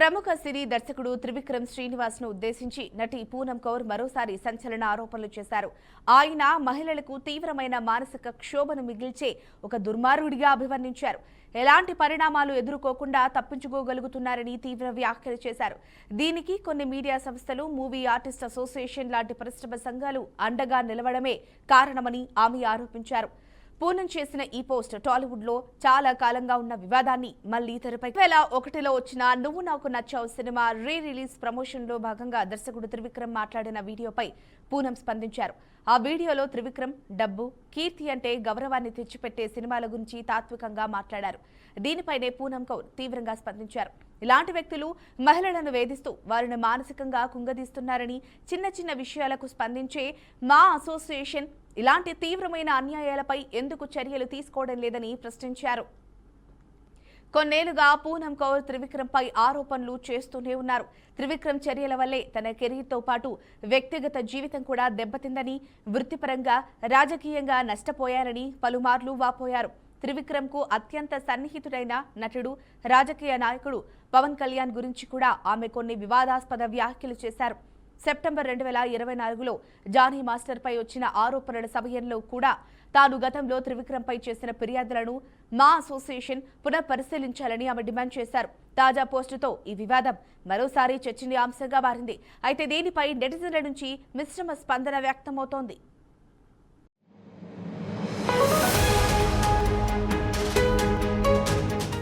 ప్రముఖ సినీ దర్శకుడు త్రివిక్రమ్ శ్రీనివాస్ ను ఉద్దేశించి నటి పూనం కౌర్ మరోసారి సంచలన ఆరోపణలు చేశారు. ఆయన మహిళలకు తీవ్రమైన మానసిక క్షోభను మిగిల్చే ఒక దుర్మార్గుడిగా అభివర్ణించారు. ఎలాంటి పరిణామాలు ఎదుర్కోకుండా తప్పించుకోగలుగుతున్నారని తీవ్ర వ్యాఖ్యలు చేశారు. దీనికి కొన్ని మీడియా సంస్థలు, మూవీ ఆర్టిస్ట్ అసోసియేషన్ లాంటి పరిశ్రమ సంఘాలు అండగా నిలవడమే కారణమని ఆమె ఆరోపించారు. పూనం చేసిన ఈ పోస్ట్ టాలీవుడ్ లో చాలా కాలంగా ఉన్న వివాదాన్ని మళ్లీ తెరపై 2001లో వచ్చిన నువ్వు నాకు నచ్చావు సినిమా రిలీజ్ ప్రమోషన్ లో భాగంగా దర్శకుడు త్రివిక్రమ్ మాట్లాడిన వీడియోపై పూనం స్పందించారు. ఆ వీడియోలో త్రివిక్రమ్ డబ్బు, కీర్తి అంటే గౌరవాన్ని తెచ్చిపెట్టే సినిమాల గురించి తాత్వికంగా మాట్లాడారు. దీనిపైనే పూనం కౌర్ తీవ్రంగా స్పందించారు. ఇలాంటి వ్యక్తులు మహిళలను వేధిస్తూ వారిని మానసికంగా కుంగదీస్తున్నారని, చిన్న చిన్న విషయాలకు స్పందించే మా అసోసియేషన్ ఇలాంటి తీవ్రమైన అన్యాయాలపై ఎందుకు చర్యలు తీసుకోవడం లేదని ప్రశ్నించారు. కొన్నేళ్లుగా పూనం కౌర్ త్రివిక్రమ్పై ఆరోపణలు చేస్తూనే ఉన్నారు. త్రివిక్రమ్ చర్యల వల్లే తన కెరీర్తో పాటు వ్యక్తిగత జీవితం కూడా దెబ్బతిందని, వృత్తిపరంగా రాజకీయంగా నష్టపోయారని పలుమార్లు వాపోయారు. త్రివిక్రమ్ కు అత్యంత సన్నిహితుడైన నటుడు, రాజకీయ నాయకుడు పవన్ కళ్యాణ్ గురించి కూడా ఆమె కొన్ని వివాదాస్పద వ్యాఖ్యలు చేశారు. సెప్టెంబర్ 2024లో జానీ మాస్టర్ పై వచ్చిన ఆరోపణల సమయంలో కూడా తాను గతంలో త్రివిక్రమ్ పై చేసిన ఫిర్యాదులను మా అసోసియేషన్ పునఃపరిశీలించాలని ఆమె డిమాండ్ చేశారు. తాజా పోస్టుతో ఈ వివాదం మరోసారి చర్చనీయాంశంగా మారింది. అయితే దీనిపై నెటిజన్ల నుంచి మిశ్రమ స్పందన వ్యక్తమవుతోంది.